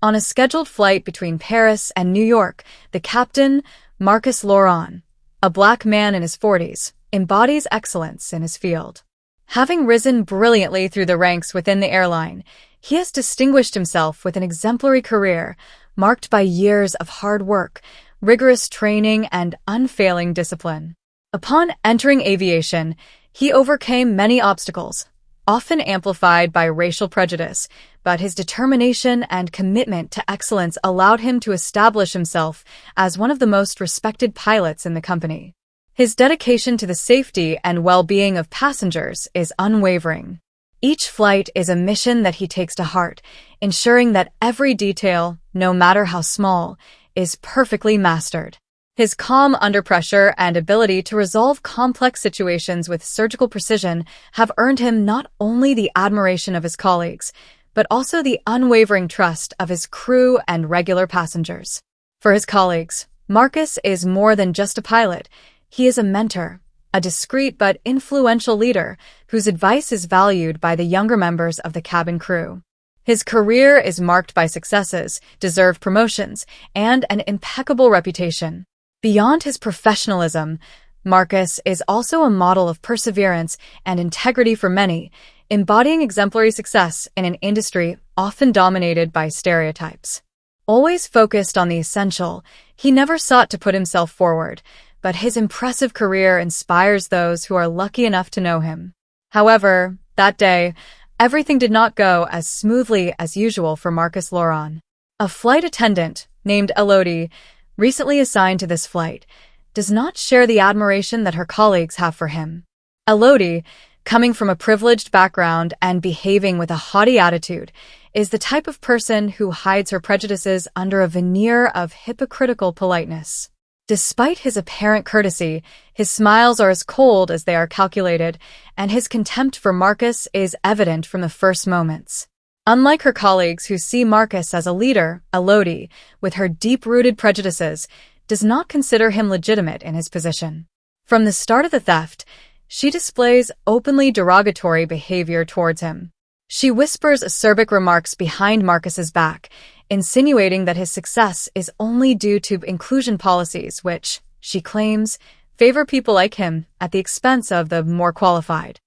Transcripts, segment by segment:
On a scheduled flight between Paris and New York, the captain, Marcus Laurent, a black man in his 40s, embodies excellence in his field. Having risen brilliantly through the ranks within the airline, he has distinguished himself with an exemplary career marked by years of hard work, rigorous training, and unfailing discipline. Upon entering aviation, he overcame many obstacles, often amplified by racial prejudice, but his determination and commitment to excellence allowed him to establish himself as one of the most respected pilots in the company. His dedication to the safety and well-being of passengers is unwavering. Each flight is a mission that he takes to heart, ensuring that every detail, no matter how small, is perfectly mastered. His calm under pressure and ability to resolve complex situations with surgical precision have earned him not only the admiration of his colleagues, but also the unwavering trust of his crew and regular passengers. For his colleagues, Marcus is more than just a pilot. He is a mentor, a discreet but influential leader whose advice is valued by the younger members of the cabin crew. His career is marked by successes, deserved promotions, and an impeccable reputation. Beyond his professionalism, Marcus is also a model of perseverance and integrity for many, embodying exemplary success in an industry often dominated by stereotypes. Always focused on the essential, he never sought to put himself forward, but his impressive career inspires those who are lucky enough to know him. However, that day, everything did not go as smoothly as usual for Marcus Laurent. A flight attendant, named Elodie, recently assigned to this flight, does not share the admiration that her colleagues have for him. Elodie, coming from a privileged background and behaving with a haughty attitude, is the type of person who hides her prejudices under a veneer of hypocritical politeness. Despite his apparent courtesy, his smiles are as cold as they are calculated, and his contempt for Marcus is evident from the first moments. Unlike her colleagues who see Marcus as a leader, Elodie, with her deep-rooted prejudices, does not consider him legitimate in his position. From the start of the theft, she displays openly derogatory behavior towards him. She whispers acerbic remarks behind Marcus's back, insinuating that his success is only due to inclusion policies which, she claims, favor people like him at the expense of the more qualified.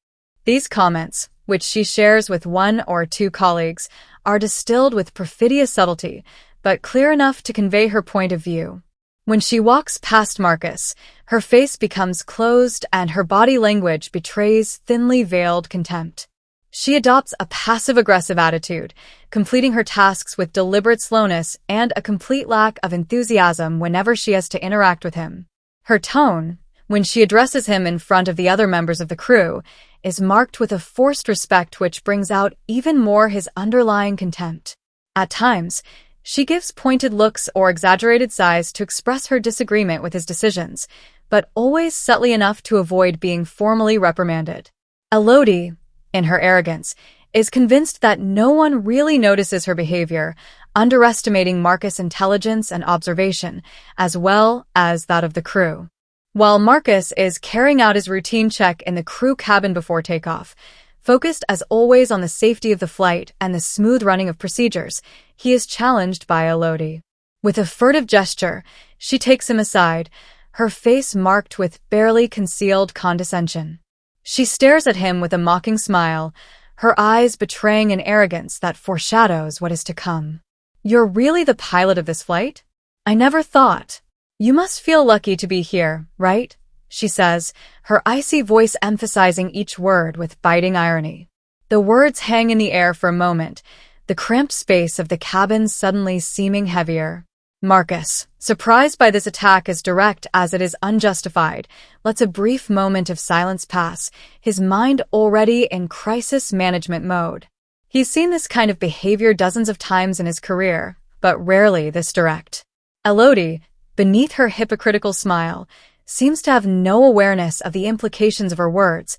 These comments, which she shares with one or two colleagues, are distilled with perfidious subtlety, but clear enough to convey her point of view. When she walks past Marcus, her face becomes closed and her body language betrays thinly veiled contempt. She adopts a passive-aggressive attitude, completing her tasks with deliberate slowness and a complete lack of enthusiasm whenever she has to interact with him. Her tone, when she addresses him in front of the other members of the crew, is marked with a forced respect which brings out even more his underlying contempt. At times, she gives pointed looks or exaggerated sighs to express her disagreement with his decisions, but always subtly enough to avoid being formally reprimanded. Elodie, in her arrogance, is convinced that no one really notices her behavior, underestimating Marcus' intelligence and observation, as well as that of the crew. While Marcus is carrying out his routine check in the crew cabin before takeoff, focused as always on the safety of the flight and the smooth running of procedures, he is challenged by Elodie. With a furtive gesture, she takes him aside, her face marked with barely concealed condescension. She stares at him with a mocking smile, her eyes betraying an arrogance that foreshadows what is to come. "You're really the pilot of this flight? I never thought. You must feel lucky to be here, right?" she says, her icy voice emphasizing each word with biting irony. The words hang in the air for a moment, the cramped space of the cabin suddenly seeming heavier. Marcus, surprised by this attack as direct as it is unjustified, lets a brief moment of silence pass, his mind already in crisis management mode. He's seen this kind of behavior dozens of times in his career, but rarely this direct. Elodie, beneath her hypocritical smile, seems to have no awareness of the implications of her words,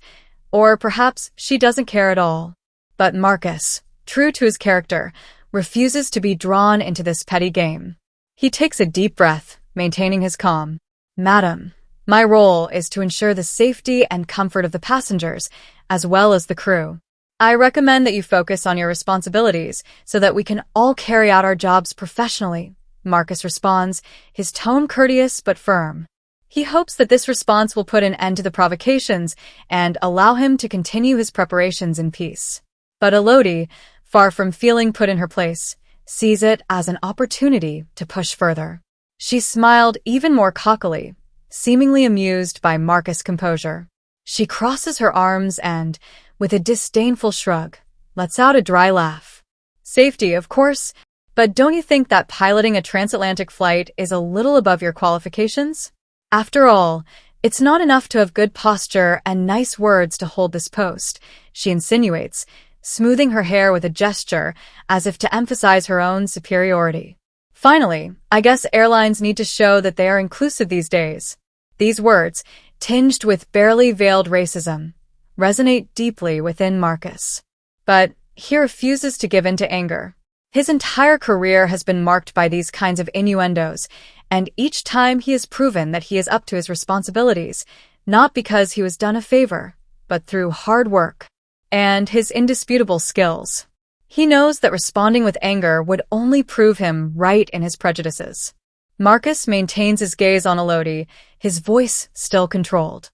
or perhaps she doesn't care at all. But Marcus, true to his character, refuses to be drawn into this petty game. He takes a deep breath, maintaining his calm. "Madam, my role is to ensure the safety and comfort of the passengers, as well as the crew. I recommend that you focus on your responsibilities so that we can all carry out our jobs professionally, Marcus responds, his tone courteous but firm. He hopes that this response will put an end to the provocations and allow him to continue his preparations in peace. But Elodie, far from feeling put in her place, sees it as an opportunity to push further. She smiled even more cockily, seemingly amused by Marcus' composure. She crosses her arms and, with a disdainful shrug, lets out a dry laugh. Safety, of course, but don't you think that piloting a transatlantic flight is a little above your qualifications? After all, it's not enough to have good posture and nice words to hold this post, she insinuates, smoothing her hair with a gesture as if to emphasize her own superiority. Finally, I guess airlines need to show that they are inclusive these days. These words, tinged with barely veiled racism, resonate deeply within Marcus. But he refuses to give in to anger. His entire career has been marked by these kinds of innuendos, and each time he has proven that he is up to his responsibilities, not because he was done a favor, but through hard work and his indisputable skills. He knows that responding with anger would only prove him right in his prejudices. Marcus maintains his gaze on Elodie, his voice still controlled.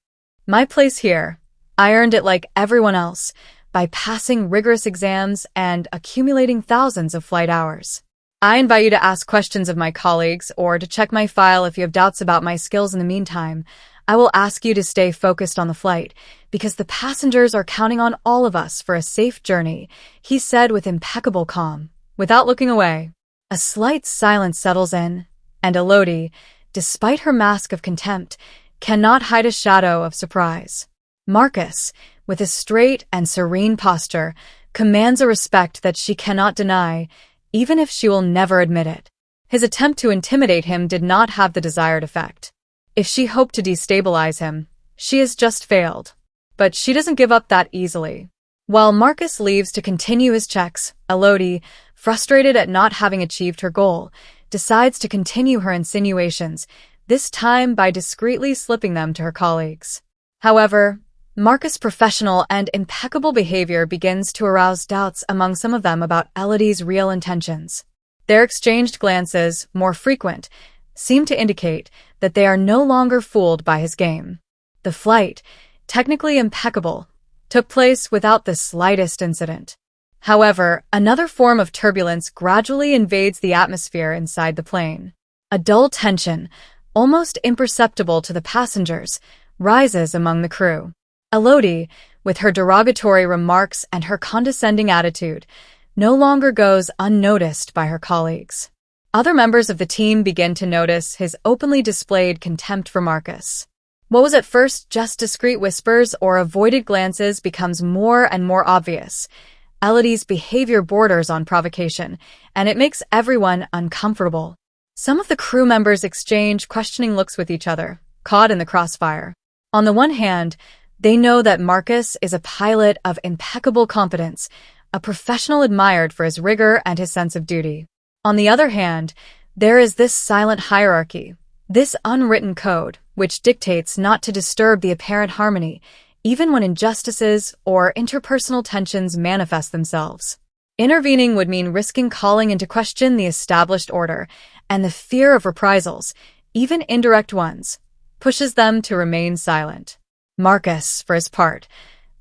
My place here, I earned it like everyone else, by passing rigorous exams and accumulating thousands of flight hours. I invite you to ask questions of my colleagues or to check my file if you have doubts about my skills in the meantime. I will ask you to stay focused on the flight, because the passengers are counting on all of us for a safe journey, he said with impeccable calm, without looking away. A slight silence settles in, and Elodie, despite her mask of contempt, cannot hide a shadow of surprise. Marcus, with a straight and serene posture, commands a respect that she cannot deny, even if she will never admit it. His attempt to intimidate him did not have the desired effect. If she hoped to destabilize him, she has just failed. But she doesn't give up that easily. While Marcus leaves to continue his checks, Elodie, frustrated at not having achieved her goal, decides to continue her insinuations, this time by discreetly slipping them to her colleagues. However, Marcus' professional and impeccable behavior begins to arouse doubts among some of them about Elodie's real intentions. Their exchanged glances, more frequent, seem to indicate that they are no longer fooled by his game. The flight, technically impeccable, took place without the slightest incident. However, another form of turbulence gradually invades the atmosphere inside the plane. A dull tension, almost imperceptible to the passengers, rises among the crew. Elodie, with her derogatory remarks and her condescending attitude, no longer goes unnoticed by her colleagues. Other members of the team begin to notice his openly displayed contempt for Marcus. What was at first just discreet whispers or avoided glances becomes more and more obvious. Elodie's behavior borders on provocation, and it makes everyone uncomfortable. Some of the crew members exchange questioning looks with each other, caught in the crossfire. On the one hand, they know that Marcus is a pilot of impeccable competence, a professional admired for his rigor and his sense of duty. On the other hand, there is this silent hierarchy, this unwritten code, which dictates not to disturb the apparent harmony, even when injustices or interpersonal tensions manifest themselves. Intervening would mean risking calling into question the established order, and the fear of reprisals, even indirect ones, pushes them to remain silent. Marcus, for his part,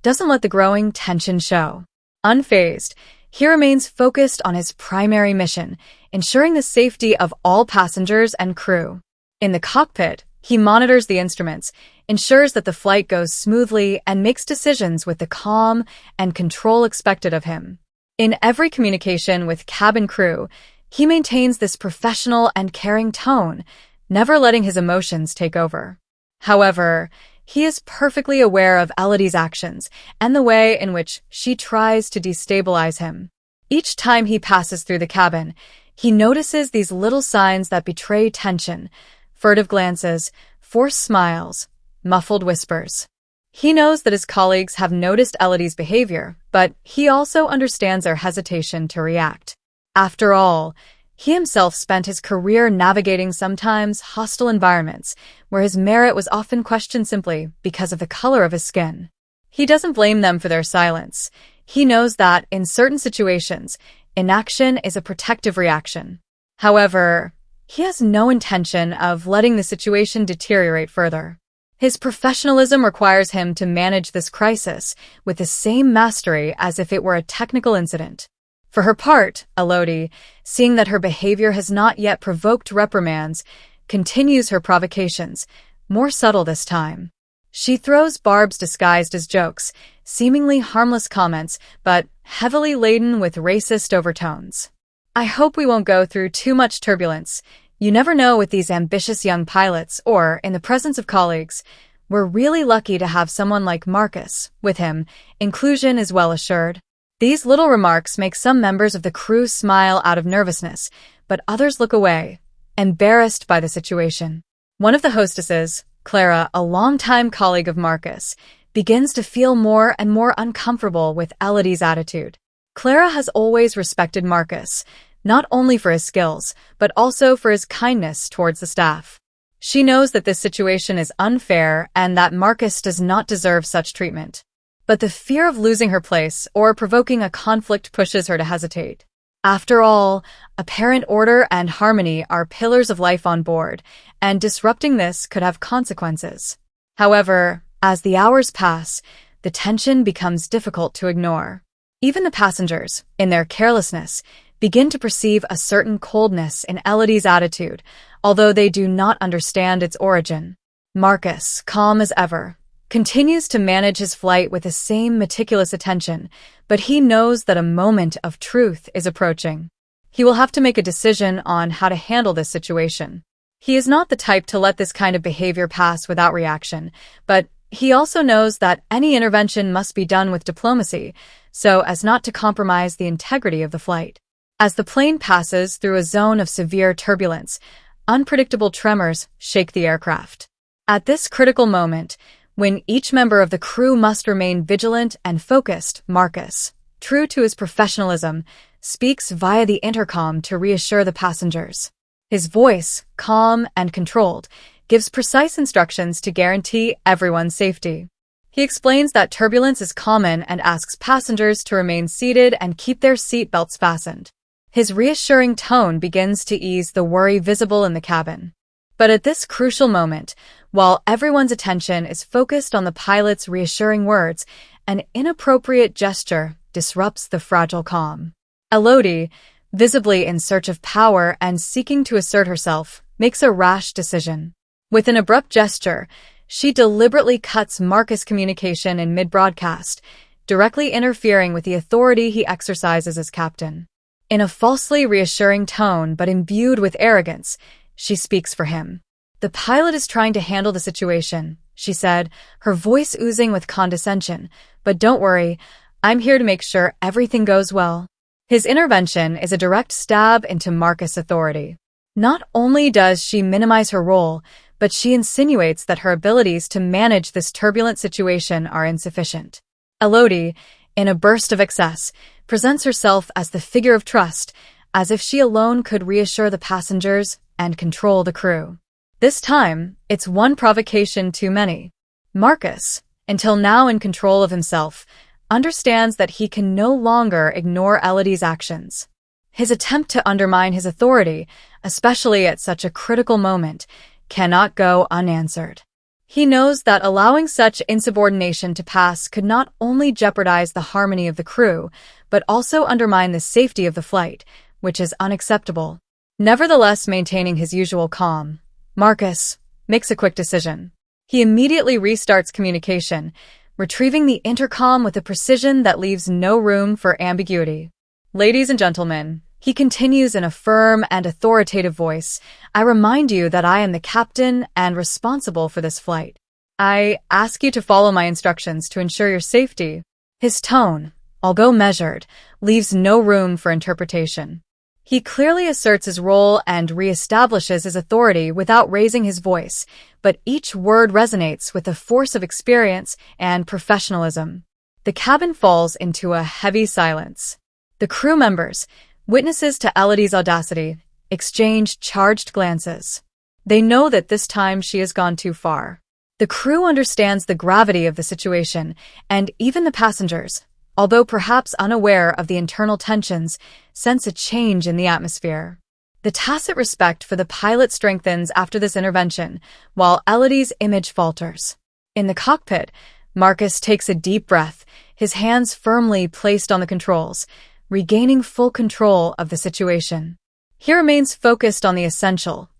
doesn't let the growing tension show. Unfazed, he remains focused on his primary mission, ensuring the safety of all passengers and crew. In the cockpit, he monitors the instruments, ensures that the flight goes smoothly, and makes decisions with the calm and control expected of him. In every communication with cabin crew, he maintains this professional and caring tone, never letting his emotions take over. However, he is perfectly aware of Elodie's actions and the way in which she tries to destabilize him. Each time he passes through the cabin, he notices these little signs that betray tension: furtive glances, forced smiles, muffled whispers. He knows that his colleagues have noticed Elodie's behavior, but he also understands their hesitation to react. After all, he himself spent his career navigating sometimes hostile environments, where his merit was often questioned simply because of the color of his skin. He doesn't blame them for their silence. He knows that, in certain situations, inaction is a protective reaction. However, he has no intention of letting the situation deteriorate further. His professionalism requires him to manage this crisis with the same mastery as if it were a technical incident. For her part, Elodie, seeing that her behavior has not yet provoked reprimands, continues her provocations, more subtle this time. She throws barbs disguised as jokes, seemingly harmless comments, but heavily laden with racist overtones. I hope we won't go through too much turbulence. You never know with these ambitious young pilots or, in the presence of colleagues, we're really lucky to have someone like Marcus. With him, inclusion is well assured. These little remarks make some members of the crew smile out of nervousness, but others look away, embarrassed by the situation. One of the hostesses, Clara, a longtime colleague of Marcus, begins to feel more and more uncomfortable with Elodie's attitude. Clara has always respected Marcus, not only for his skills, but also for his kindness towards the staff. She knows that this situation is unfair and that Marcus does not deserve such treatment. But the fear of losing her place or provoking a conflict pushes her to hesitate. After all, apparent order and harmony are pillars of life on board, and disrupting this could have consequences. However, as the hours pass, the tension becomes difficult to ignore. Even the passengers, in their carelessness, begin to perceive a certain coldness in Elodie's attitude, although they do not understand its origin. Marcus, calm as ever, continues to manage his flight with the same meticulous attention, but he knows that a moment of truth is approaching. He will have to make a decision on how to handle this situation. He is not the type to let this kind of behavior pass without reaction, but he also knows that any intervention must be done with diplomacy, so as not to compromise the integrity of the flight. As the plane passes through a zone of severe turbulence, unpredictable tremors shake the aircraft. At this critical moment, when each member of the crew must remain vigilant and focused, Marcus, true to his professionalism, speaks via the intercom to reassure the passengers. His voice, calm and controlled, gives precise instructions to guarantee everyone's safety. He explains that turbulence is common and asks passengers to remain seated and keep their seat belts fastened. His reassuring tone begins to ease the worry visible in the cabin. But at this crucial moment, while everyone's attention is focused on the pilot's reassuring words, an inappropriate gesture disrupts the fragile calm. Elodie, visibly in search of power and seeking to assert herself, makes a rash decision. With an abrupt gesture, she deliberately cuts Marcus' communication in mid-broadcast, directly interfering with the authority he exercises as captain. In a falsely reassuring tone but imbued with arrogance, she speaks for him. "The pilot is trying to handle the situation," she said, her voice oozing with condescension. "But don't worry, I'm here to make sure everything goes well." His intervention is a direct stab into Marcus' authority. Not only does she minimize her role, but she insinuates that her abilities to manage this turbulent situation are insufficient. Elodie, in a burst of excess, presents herself as the figure of trust, as if she alone could reassure the passengers and control the crew. This time, it's one provocation too many. Marcus, until now in control of himself, understands that he can no longer ignore Elodie's actions. His attempt to undermine his authority, especially at such a critical moment, cannot go unanswered. He knows that allowing such insubordination to pass could not only jeopardize the harmony of the crew, but also undermine the safety of the flight, which is unacceptable. Nevertheless, maintaining his usual calm, Marcus makes a quick decision. He immediately restarts communication, retrieving the intercom with a precision that leaves no room for ambiguity. "Ladies and gentlemen," he continues in a firm and authoritative voice, "I remind you that I am the captain and responsible for this flight. I ask you to follow my instructions to ensure your safety." His tone, although measured, leaves no room for interpretation. He clearly asserts his role and reestablishes his authority without raising his voice, but each word resonates with the force of experience and professionalism. The cabin falls into a heavy silence. The crew members, witnesses to Elodie's audacity, exchange charged glances. They know that this time she has gone too far. The crew understands the gravity of the situation, and even the passengers, although perhaps unaware of the internal tensions, sense a change in the atmosphere. The tacit respect for the pilot strengthens after this intervention, while Elodie's image falters. In the cockpit, Marcus takes a deep breath, his hands firmly placed on the controls, regaining full control of the situation. He remains focused on the essential,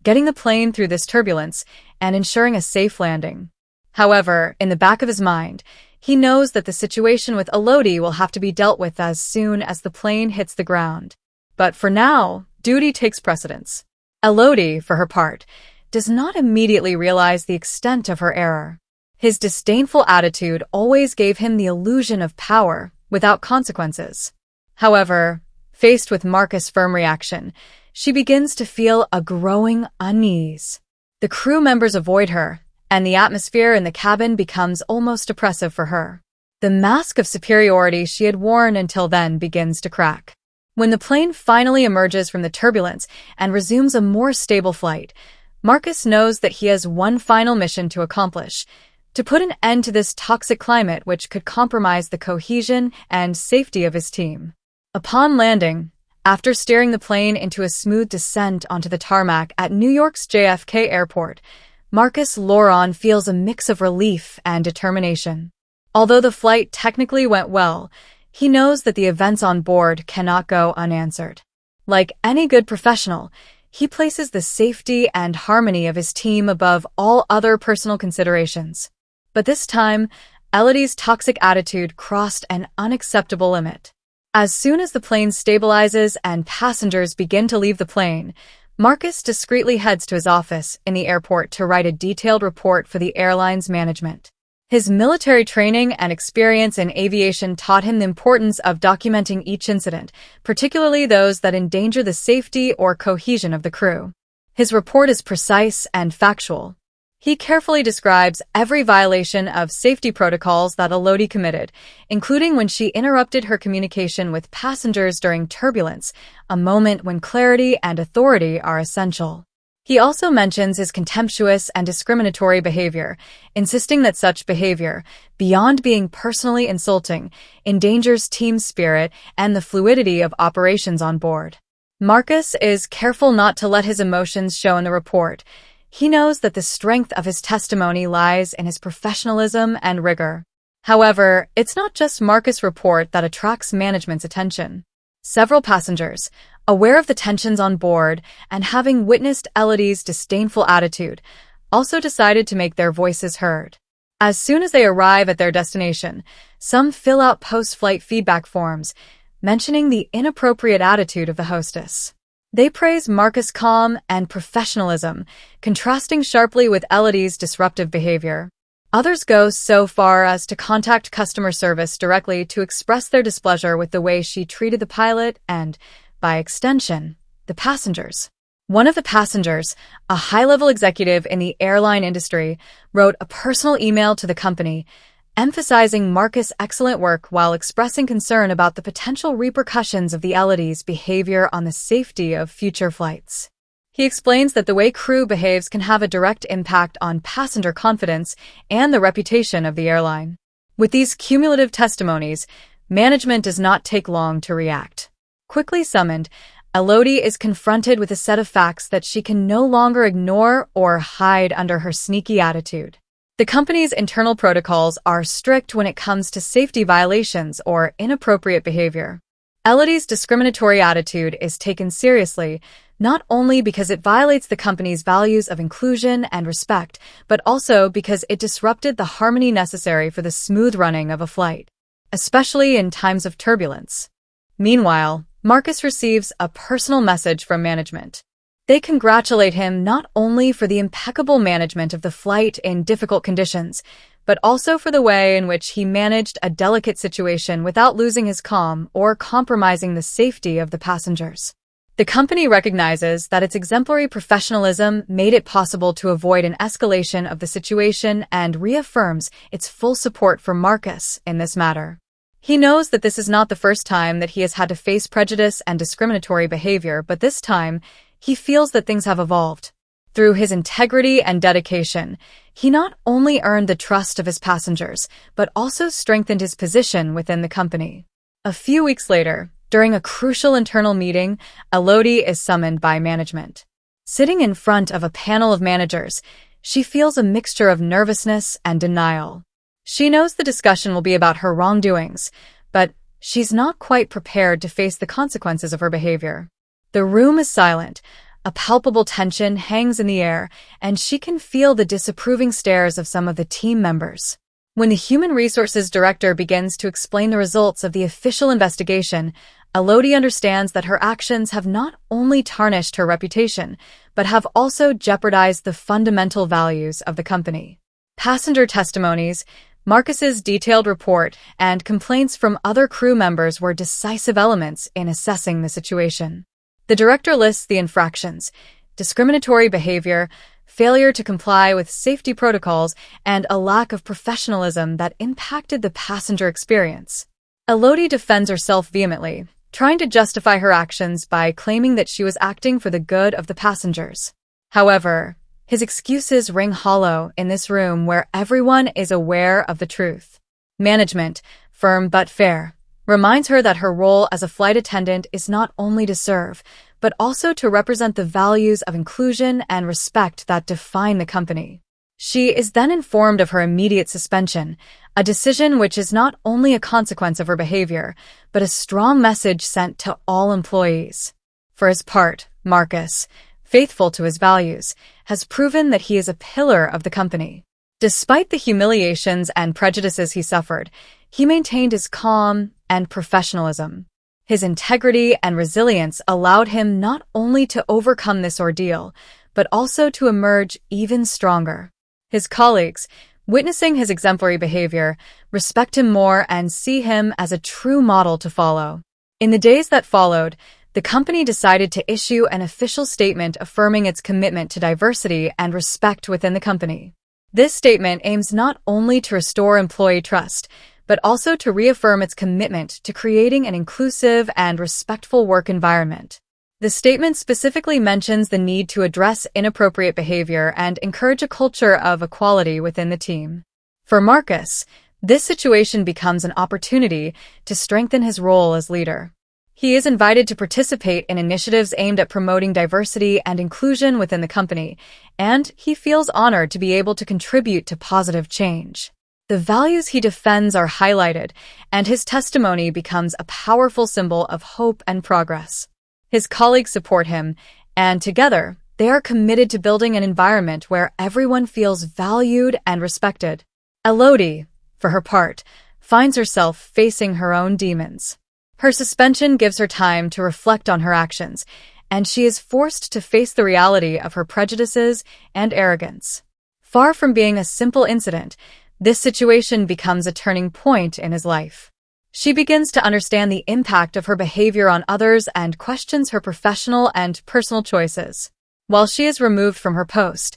getting the plane through this turbulence and ensuring a safe landing. However, in the back of his mind, he knows that the situation with Elodie will have to be dealt with as soon as the plane hits the ground. But for now, duty takes precedence. Elodie, for her part, does not immediately realize the extent of her error. His disdainful attitude always gave him the illusion of power without consequences. However, faced with Marcus' firm reaction, she begins to feel a growing unease. The crew members avoid her, and the atmosphere in the cabin becomes almost oppressive for her. The mask of superiority she had worn until then begins to crack. When the plane finally emerges from the turbulence and resumes a more stable flight, Marcus knows that he has one final mission to accomplish: to put an end to this toxic climate which could compromise the cohesion and safety of his team. Upon landing, after steering the plane into a smooth descent onto the tarmac at New York's JFK Airport, Marcus Loron feels a mix of relief and determination. Although the flight technically went well, he knows that the events on board cannot go unanswered. Like any good professional, he places the safety and harmony of his team above all other personal considerations. But this time, Elodie's toxic attitude crossed an unacceptable limit. As soon as the plane stabilizes and passengers begin to leave the plane, Marcus discreetly heads to his office in the airport to write a detailed report for the airline's management. His military training and experience in aviation taught him the importance of documenting each incident, particularly those that endanger the safety or cohesion of the crew. His report is precise and factual. He carefully describes every violation of safety protocols that Elodie committed, including when she interrupted her communication with passengers during turbulence, a moment when clarity and authority are essential. He also mentions his contemptuous and discriminatory behavior, insisting that such behavior, beyond being personally insulting, endangers team spirit and the fluidity of operations on board. Marcus is careful not to let his emotions show in the report. He knows that the strength of his testimony lies in his professionalism and rigor. However, it's not just Marcus' report that attracts management's attention. Several passengers, aware of the tensions on board and having witnessed Elodie's disdainful attitude, also decided to make their voices heard. As soon as they arrive at their destination, some fill out post-flight feedback forms, mentioning the inappropriate attitude of the hostess. They praise Marcus' calm and professionalism, contrasting sharply with Elodie's disruptive behavior. Others go so far as to contact customer service directly to express their displeasure with the way she treated the pilot and, by extension, the passengers. One of the passengers, a high-level executive in the airline industry, wrote a personal email to the company, emphasizing Marcus' excellent work while expressing concern about the potential repercussions of the Elodie's behavior on the safety of future flights. He explains that the way crew behaves can have a direct impact on passenger confidence and the reputation of the airline. With these cumulative testimonies, management does not take long to react. Quickly summoned, Elodie is confronted with a set of facts that she can no longer ignore or hide under her sneaky attitude. The company's internal protocols are strict when it comes to safety violations or inappropriate behavior. Elodie's discriminatory attitude is taken seriously, not only because it violates the company's values of inclusion and respect, but also because it disrupted the harmony necessary for the smooth running of a flight, especially in times of turbulence. Meanwhile, Marcus receives a personal message from management. They congratulate him not only for the impeccable management of the flight in difficult conditions, but also for the way in which he managed a delicate situation without losing his calm or compromising the safety of the passengers. The company recognizes that its exemplary professionalism made it possible to avoid an escalation of the situation and reaffirms its full support for Marcus in this matter. He knows that this is not the first time that he has had to face prejudice and discriminatory behavior, but this time, he feels that things have evolved. Through his integrity and dedication, he not only earned the trust of his passengers, but also strengthened his position within the company. A few weeks later, during a crucial internal meeting, Elodie is summoned by management. Sitting in front of a panel of managers, she feels a mixture of nervousness and denial. She knows the discussion will be about her wrongdoings, but she's not quite prepared to face the consequences of her behavior. The room is silent. A palpable tension hangs in the air, and she can feel the disapproving stares of some of the team members. When the Human Resources Director begins to explain the results of the official investigation, Elodie understands that her actions have not only tarnished her reputation, but have also jeopardized the fundamental values of the company. Passenger testimonies, Marcus's detailed report, and complaints from other crew members were decisive elements in assessing the situation. The director lists the infractions: discriminatory behavior, failure to comply with safety protocols, and a lack of professionalism that impacted the passenger experience. Elodie defends herself vehemently, trying to justify her actions by claiming that she was acting for the good of the passengers. However, his excuses ring hollow in this room where everyone is aware of the truth. Management, firm but fair, reminds her that her role as a flight attendant is not only to serve, but also to represent the values of inclusion and respect that define the company. She is then informed of her immediate suspension, a decision which is not only a consequence of her behavior, but a strong message sent to all employees. For his part, Marcus, faithful to his values, has proven that he is a pillar of the company. Despite the humiliations and prejudices he suffered, he maintained his calm and professionalism. His integrity and resilience allowed him not only to overcome this ordeal, but also to emerge even stronger. His colleagues, witnessing his exemplary behavior, respect him more and see him as a true model to follow. In the days that followed, the company decided to issue an official statement affirming its commitment to diversity and respect within the company. This statement aims not only to restore employee trust, but also to reaffirm its commitment to creating an inclusive and respectful work environment. The statement specifically mentions the need to address inappropriate behavior and encourage a culture of equality within the team. For Marcus, this situation becomes an opportunity to strengthen his role as leader. He is invited to participate in initiatives aimed at promoting diversity and inclusion within the company, and he feels honored to be able to contribute to positive change. The values he defends are highlighted, and his testimony becomes a powerful symbol of hope and progress. His colleagues support him, and together, they are committed to building an environment where everyone feels valued and respected. Elodie, for her part, finds herself facing her own demons. Her suspension gives her time to reflect on her actions, and she is forced to face the reality of her prejudices and arrogance. Far from being a simple incident, this situation becomes a turning point in his life. She begins to understand the impact of her behavior on others and questions her professional and personal choices. While she is removed from her post,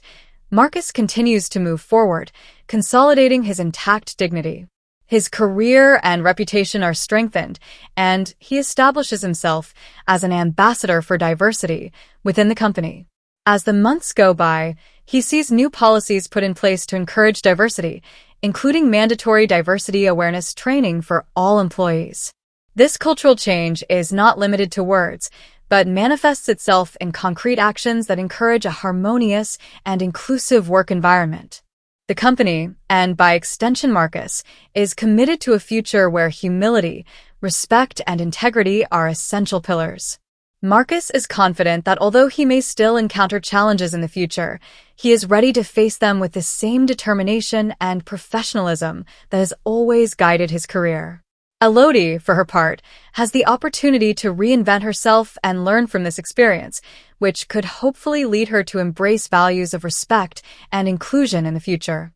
Marcus continues to move forward, consolidating his intact dignity. His career and reputation are strengthened, and he establishes himself as an ambassador for diversity within the company. As the months go by, he sees new policies put in place to encourage diversity, including mandatory diversity awareness training for all employees. This cultural change is not limited to words, but manifests itself in concrete actions that encourage a harmonious and inclusive work environment. The company, and by extension Marcus, is committed to a future where humility, respect, and integrity are essential pillars. Marcus is confident that although he may still encounter challenges in the future, he is ready to face them with the same determination and professionalism that has always guided his career. Elodie, for her part, has the opportunity to reinvent herself and learn from this experience, which could hopefully lead her to embrace values of respect and inclusion in the future.